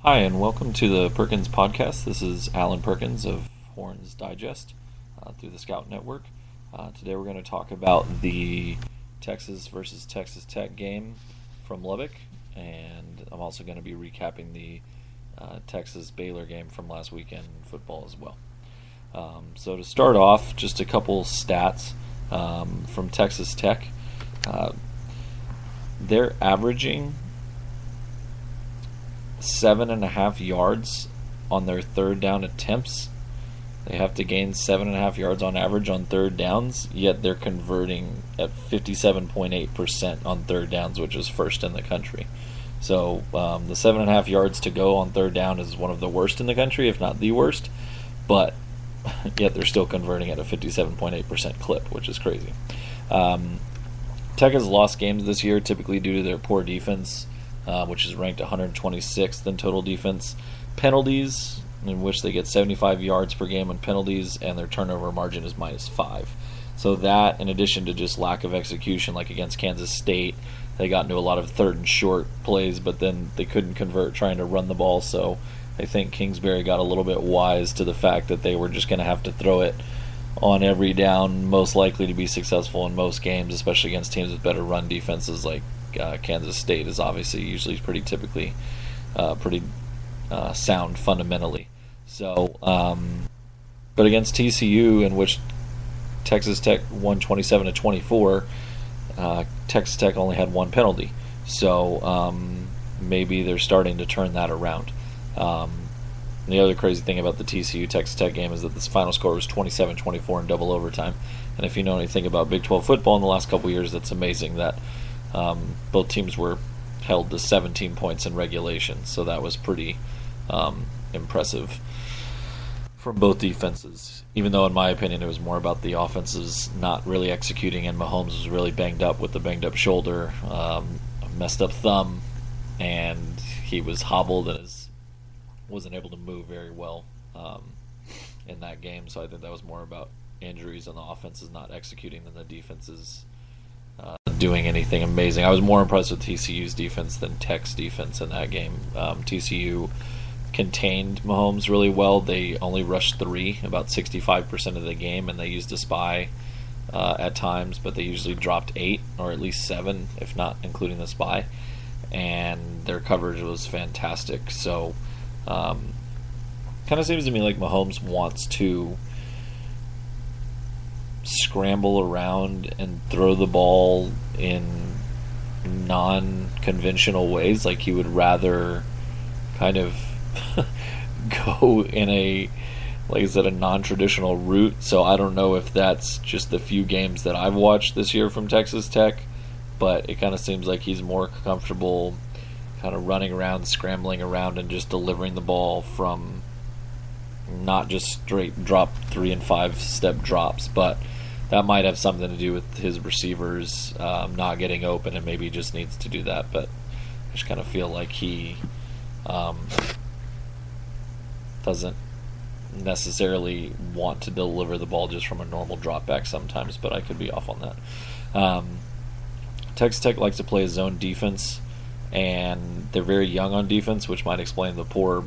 Hi, and welcome to the Perkins podcast. This is Alan Perkins of Horns Digest through the Scout Network. Today we're going to talk about the Texas versus Texas Tech game from Lubbock, and I'm also going to be recapping the Texas Baylor game from last weekend in football as well. So to start off, just a couple stats from Texas Tech. They're averaging 7.5 yards on their third down attempts. They have to gain 7.5 yards on average on third downs, yet they're converting at 57.8% on third downs, which is first in the country. So the 7.5 yards to go on third down is one of the worst in the country, if not the worst, but yet they're still converting at a 57.8% clip, which is crazy. Tech has lost games this year, typically due to their poor defense, which is ranked 126th in total defense. Penalties, in which they get 75 yards per game on penalties, and their turnover margin is -5. So that, in addition to just lack of execution, like against Kansas State, they got into a lot of third and short plays, but then they couldn't convert trying to run the ball. So I think Kingsbury got a little bit wise to the fact that they were just going to have to throw it on every down, most likely to be successful in most games, especially against teams with better run defenses like Kansas State is obviously usually pretty sound fundamentally. So, but against TCU, in which Texas Tech won 27-24, Texas Tech only had one penalty. So maybe they're starting to turn that around. The other crazy thing about the TCU Texas Tech game is that this final score was 27-24 in double overtime. And if you know anything about Big 12 football in the last couple years, that's amazing that both teams were held to 17 points in regulation, so that was pretty impressive from both defenses. Even though, in my opinion, it was more about the offenses not really executing, and Mahomes was really banged up with the banged-up shoulder, a messed-up thumb, and he was hobbled and wasn't able to move very well in that game. So I think that was more about injuries on the offenses not executing than the defenses doing anything amazing. I was more impressed with TCU's defense than Tech's defense in that game. TCU contained Mahomes really well. They only rushed 3 about 65% of the game, and they used a spy at times, but they usually dropped 8 or at least 7, if not including the spy, and their coverage was fantastic. So kind of seems to me like Mahomes wants to scramble around and throw the ball in non-conventional ways. Like he would rather kind of go in a, like I said, a non-traditional route. So I don't know if that's just the few games that I've watched this year from Texas Tech, but it kind of seems like he's more comfortable kind of running around, scrambling around, and just delivering the ball from not just straight drop 3 and 5 step drops, but that might have something to do with his receivers not getting open, and maybe he just needs to do that. But I just kind of feel like he doesn't necessarily want to deliver the ball just from a normal drop back sometimes, but I could be off on that. Texas Tech likes to play a zone defense, and they're very young on defense, which might explain the poor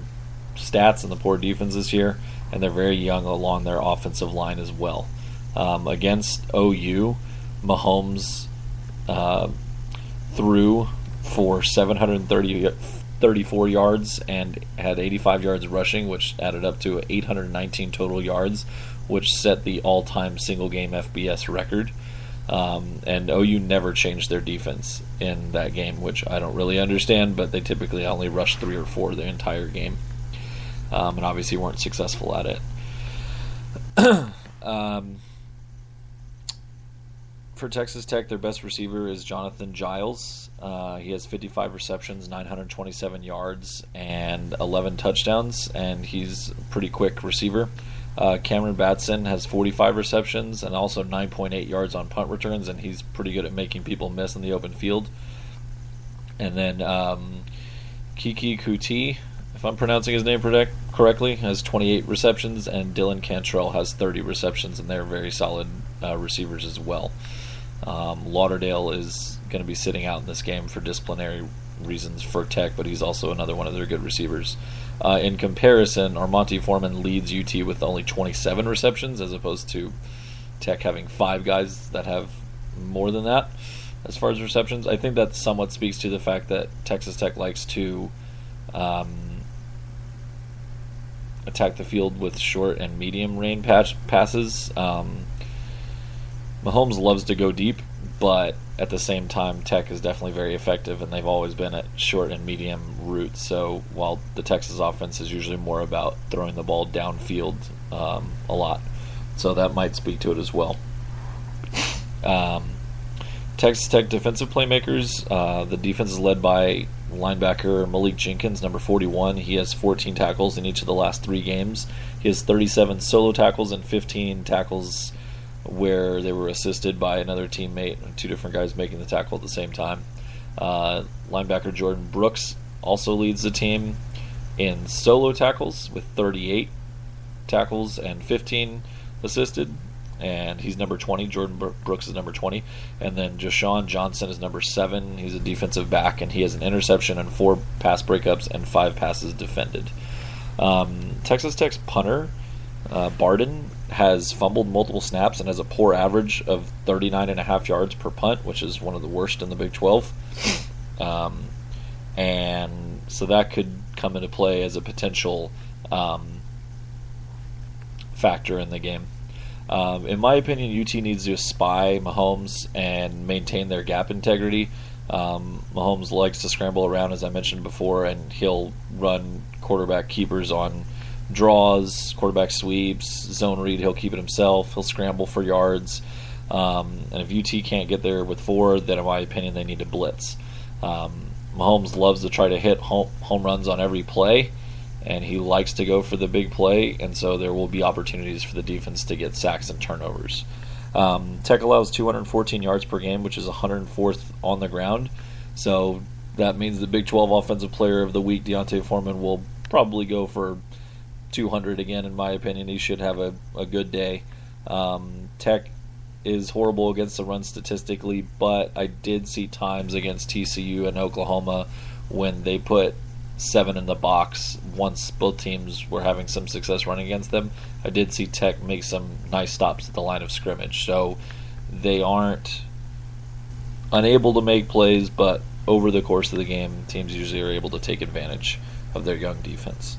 stats and the poor defense this year, and they're very young along their offensive line as well. Against OU, Mahomes threw for 734 yards and had 85 yards rushing, which added up to 819 total yards, which set the all-time single-game FBS record. And OU never changed their defense in that game, which I don't really understand, but they typically only rushed 3 or 4 the entire game, and obviously weren't successful at it. For Texas Tech, their best receiver is Jonathan Giles. He has 55 receptions, 927 yards, and 11 touchdowns, and he's a pretty quick receiver. Cameron Batson has 45 receptions and also 9.8 yards on punt returns, and he's pretty good at making people miss in the open field. And then Kiki Kuti, if I'm pronouncing his name correctly, has 28 receptions, and Dylan Cantrell has 30 receptions, and they're very solid receivers as well. Lauderdale is going to be sitting out in this game for disciplinary reasons for Tech, but he's also another one of their good receivers. In comparison, Armonte Foreman leads UT with only 27 receptions, as opposed to Tech having 5 guys that have more than that as far as receptions. I think that somewhat speaks to the fact that Texas Tech likes to attack the field with short and medium range passes. Mahomes loves to go deep, but at the same time, Tech is definitely very effective, and they've always been at short and medium routes. So while the Texas offense is usually more about throwing the ball downfield a lot, so that might speak to it as well. Texas Tech defensive playmakers, the defense is led by linebacker Malik Jenkins, number 41. He has 14 tackles in each of the last 3 games. He has 37 solo tackles and 15 tackles where they were assisted by another teammate, 2 different guys making the tackle at the same time. Linebacker Jordan Brooks also leads the team in solo tackles with 38 tackles and 15 assisted, and he's number 20. Jordan Brooks is number 20. And then Joshawn Johnson is number 7. He's a defensive back, and he has an interception and 4 pass breakups and 5 passes defended. Texas Tech's punter, Barden, has fumbled multiple snaps and has a poor average of 39.5 yards per punt, which is one of the worst in the Big 12. And so that could come into play as a potential factor in the game. In my opinion, UT needs to spy Mahomes and maintain their gap integrity. Mahomes likes to scramble around, as I mentioned before, and he'll run quarterback keepers on draws, quarterback sweeps, zone read. He'll keep it himself. He'll scramble for yards. And if UT can't get there with 4, then in my opinion they need to blitz. Mahomes loves to try to hit home runs on every play, and he likes to go for the big play, and so there will be opportunities for the defense to get sacks and turnovers. Tech allows 214 yards per game, which is 104th on the ground. So that means the Big 12 Offensive Player of the Week, Deontay Foreman, will probably go for 200 again, in my opinion. He should have a good day. Tech is horrible against the run statistically, but I did see times against TCU and Oklahoma when they put 7 in the box once both teams were having some success running against them. I did see Tech make some nice stops at the line of scrimmage, so they aren't unable to make plays, but over the course of the game, teams usually are able to take advantage of their young defense.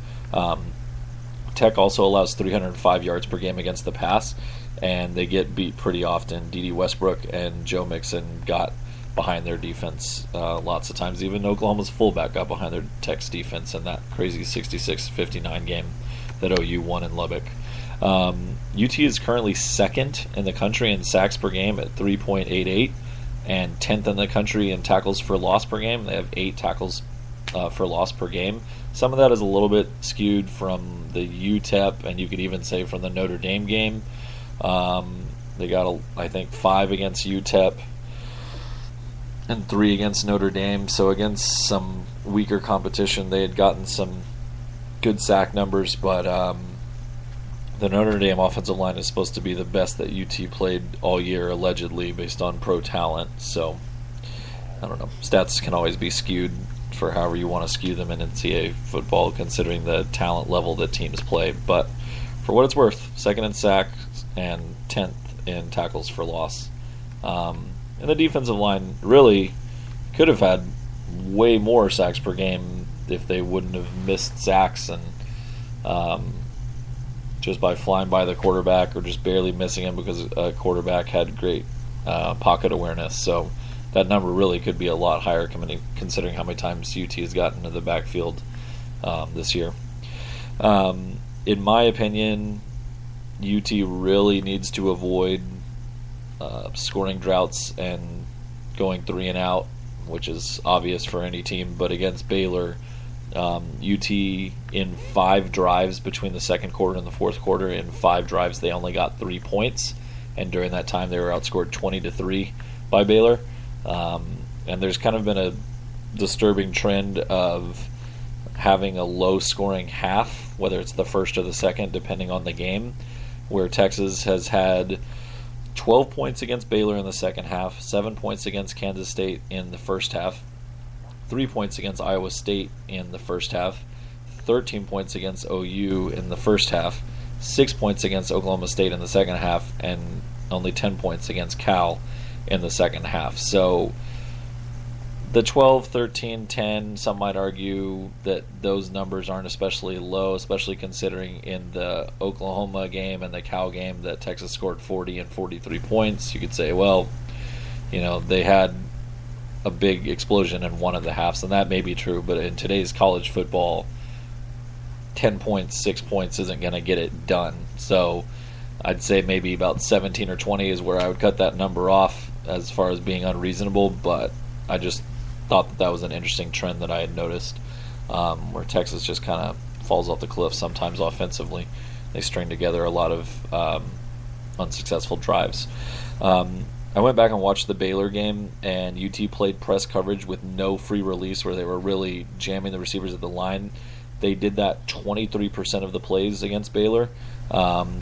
Tech also allows 305 yards per game against the pass, and they get beat pretty often. D.D. Westbrook and Joe Mixon got behind their defense lots of times. Even Oklahoma's fullback got behind their Tech's defense in that crazy 66-59 game that OU won in Lubbock. UT is currently 2nd in the country in sacks per game at 3.88 and 10th in the country in tackles for loss per game. They have 8 tackles for loss per game. Some of that is a little bit skewed from the UTEP, and you could even say from the Notre Dame game. They got, I think, 5 against UTEP and 3 against Notre Dame. So against some weaker competition, they had gotten some good sack numbers, but the Notre Dame offensive line is supposed to be the best that UT played all year, allegedly, based on pro talent. So, I don't know. Stats can always be skewed for however you want to skew them in NCAA football, considering the talent level that teams play. But for what it's worth, 2nd in sacks and 10th in tackles for loss. And the defensive line really could have had way more sacks per game if they wouldn't have missed sacks and just by flying by the quarterback or just barely missing him because a quarterback had great pocket awareness. So that number really could be a lot higher considering how many times UT has gotten to the backfield this year. In my opinion, UT really needs to avoid scoring droughts and going 3 and out, which is obvious for any team. But against Baylor, UT in 5 drives between the second quarter and the fourth quarter, in 5 drives they only got 3 points, and during that time they were outscored 20-3 by Baylor. And there's kind of been a disturbing trend of having a low-scoring half, whether it's the first or the second, depending on the game, where Texas has had 12 points against Baylor in the second half, 7 points against Kansas State in the first half, 3 points against Iowa State in the first half, 13 points against OU in the first half, 6 points against Oklahoma State in the second half, and only 10 points against Cal in the second half. So the 12, 13, 10, some might argue that those numbers aren't especially low, especially considering in the Oklahoma game and the Cal game that Texas scored 40 and 43 points. You could say, well, they had a big explosion in one of the halves, and that may be true, but in today's college football, 10 points, 6 points isn't going to get it done. So I'd say maybe about 17 or 20 is where I would cut that number off as far as being unreasonable, but I just thought that was an interesting trend that I had noticed, where Texas just kind of falls off the cliff sometimes offensively. They string together a lot of unsuccessful drives. I went back and watched the Baylor game, and UT played press coverage with no free release, where they were really jamming the receivers at the line. They did that 23% of the plays against Baylor.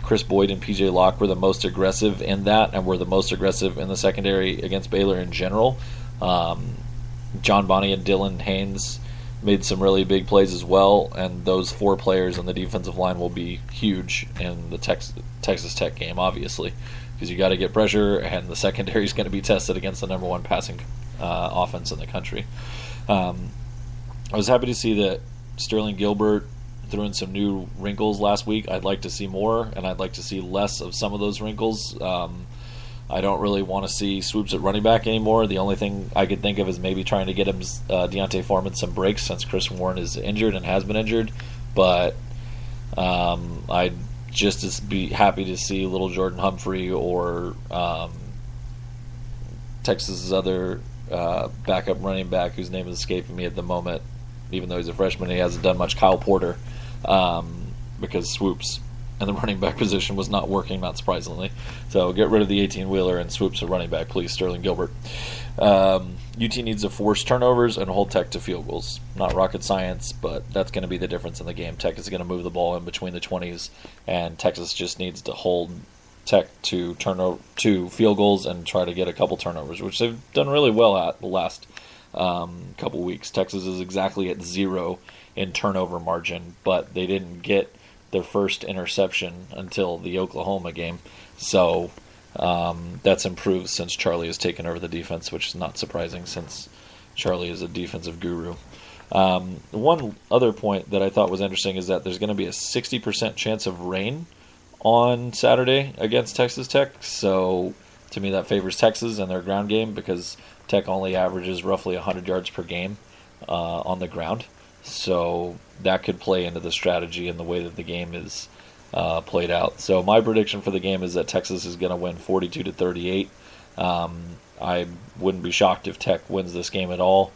Chris Boyd and PJ Locke were the most aggressive in that, and were the most aggressive in the secondary against Baylor in general. John Bonney and Dylan Haynes made some really big plays as well, and those 4 players on the defensive line will be huge in the Texas Tech game, obviously, because you got to get pressure, and the secondary is going to be tested against the number 1 passing offense in the country. I was happy to see that Sterling Gilbert threw in some new wrinkles last week. I'd like to see more, and I'd like to see less of some of those wrinkles. I don't really want to see Swoops at running back anymore. The only thing I could think of is maybe trying to get him Deontay Foreman some breaks, since Chris Warren is injured and has been injured. But I'd just as be happy to see little Jordan Humphrey or Texas's other backup running back, whose name is escaping me at the moment, even though he's a freshman. He hasn't done much. Kyle Porter, because Swoops and the running back position was not working, not surprisingly. So get rid of the 18-wheeler and Swoops at running back, please, Sterling Gilbert. UT needs to force turnovers and hold Tech to field goals. Not rocket science, but that's going to be the difference in the game. Tech is going to move the ball in between the 20s, and Texas just needs to hold Tech to field goals and try to get a couple turnovers, which they've done really well at the last couple weeks. Texas is exactly at 0 in turnover margin, but they didn't get their first interception until the Oklahoma game. So that's improved since Charlie has taken over the defense, which is not surprising since Charlie is a defensive guru. One other point that I thought was interesting is that there's going to be a 60% chance of rain on Saturday against Texas Tech. So to me that favors Texas and their ground game, because Tech only averages roughly 100 yards per game on the ground. So that could play into the strategy and the way that the game is played out. So my prediction for the game is that Texas is going to win 42-38. I wouldn't be shocked if Tech wins this game at all.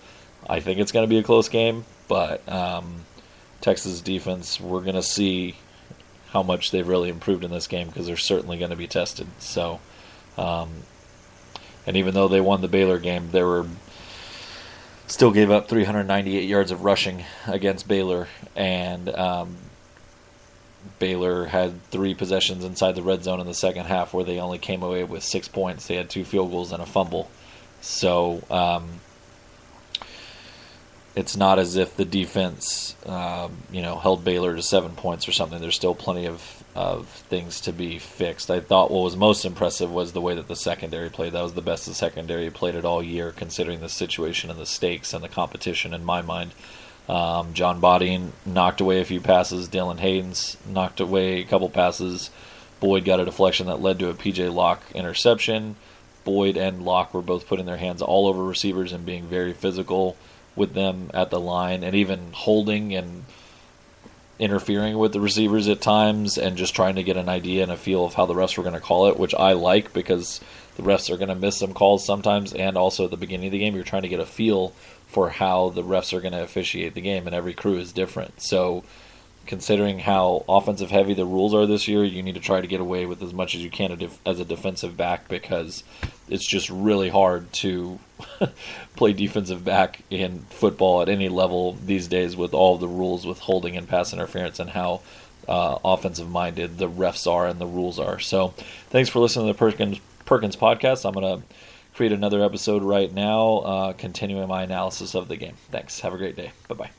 I think it's going to be a close game, but Texas defense, we're going to see how much they've really improved in this game, because they're certainly going to be tested. So, and even though they won the Baylor game, they still gave up 398 yards of rushing against Baylor, and Baylor had 3 possessions inside the red zone in the second half where they only came away with 6 points. They had 2 field goals and a fumble. So it's not as if the defense held Baylor to 7 points or something. There's still plenty of things to be fixed. I thought what was most impressive was the way that the secondary played. That was the best the secondary played it all year, considering the situation and the stakes and the competition in my mind. John Bodine knocked away a few passes. Dylan Haynes knocked away a couple passes. Boyd got a deflection that led to a PJ Locke interception. Boyd and Locke were both putting their hands all over receivers and being very physical with them at the line, and even holding and interfering with the receivers at times, and just trying to get an idea and a feel of how the refs were going to call it, which I like, because the refs are going to miss some calls sometimes, and also at the beginning of the game you're trying to get a feel for how the refs are going to officiate the game, and every crew is different. So considering how offensive heavy the rules are this year, you need to try to get away with as much as you can as a defensive back, because it's just really hard to play defensive back in football at any level these days, with all the rules with holding and pass interference, and how offensive minded the refs are and the rules are. So thanks for listening to the Perkins podcast. I'm going to create another episode right now, continuing my analysis of the game. Thanks. Have a great day. Bye-bye.